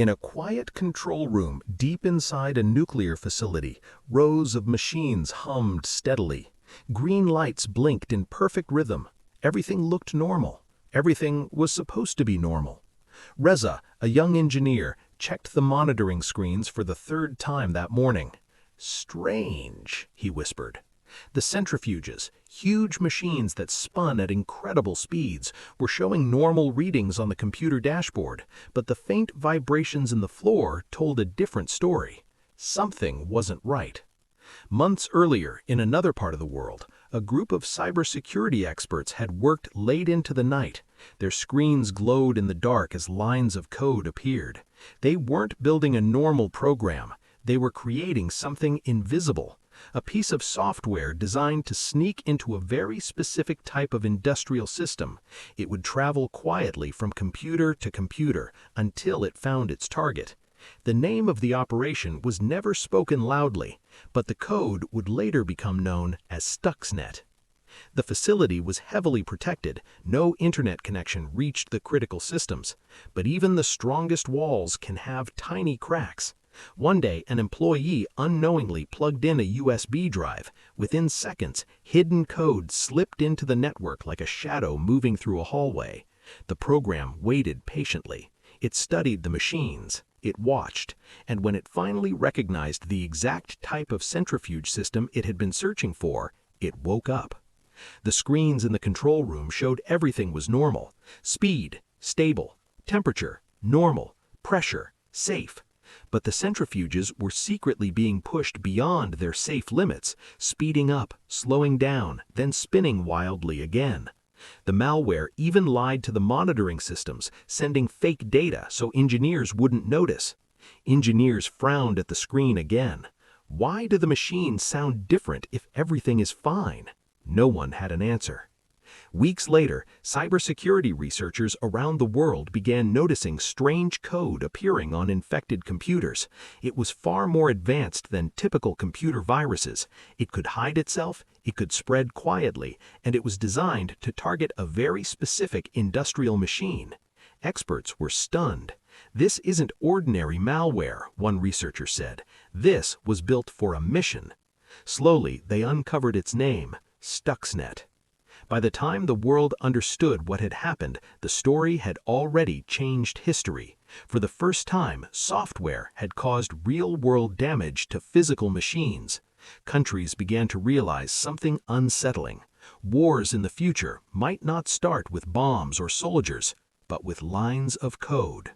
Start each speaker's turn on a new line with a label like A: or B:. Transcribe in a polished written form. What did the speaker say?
A: In a quiet control room deep inside a nuclear facility, rows of machines hummed steadily. Green lights blinked in perfect rhythm. Everything looked normal. Everything was supposed to be normal. Reza, a young engineer, checked the monitoring screens for the third time that morning. "Strange," he whispered. The centrifuges, huge machines that spun at incredible speeds, were showing normal readings on the computer dashboard, but the faint vibrations in the floor told a different story. Something wasn't right. Months earlier, in another part of the world, a group of cybersecurity experts had worked late into the night. Their screens glowed in the dark as lines of code appeared. They weren't building a normal program. They were creating something invisible. A piece of software designed to sneak into a very specific type of industrial system. It would travel quietly from computer to computer until it found its target. The name of the operation was never spoken loudly, but the code would later become known as Stuxnet. The facility was heavily protected. No internet connection reached the critical systems, but even the strongest walls can have tiny cracks. One day, an employee unknowingly plugged in a USB drive. Within seconds, hidden code slipped into the network like a shadow moving through a hallway. The program waited patiently. It studied the machines. It watched, and when it finally recognized the exact type of centrifuge system it had been searching for, it woke up. The screens in the control room showed everything was normal. Speed, stable. Temperature, normal. Pressure, safe. But the centrifuges were secretly being pushed beyond their safe limits, speeding up, slowing down, then spinning wildly again. The malware even lied to the monitoring systems, sending fake data so engineers wouldn't notice. Engineers frowned at the screen again. Why do the machines sound different if everything is fine? No one had an answer. Weeks later, cybersecurity researchers around the world began noticing strange code appearing on infected computers. It was far more advanced than typical computer viruses. It could hide itself, it could spread quietly, and it was designed to target a very specific industrial machine. Experts were stunned. "This isn't ordinary malware," one researcher said. "This was built for a mission." Slowly, they uncovered its name, Stuxnet. By the time the world understood what had happened, the story had already changed history. For the first time, software had caused real-world damage to physical machines. Countries began to realize something unsettling. Wars in the future might not start with bombs or soldiers, but with lines of code.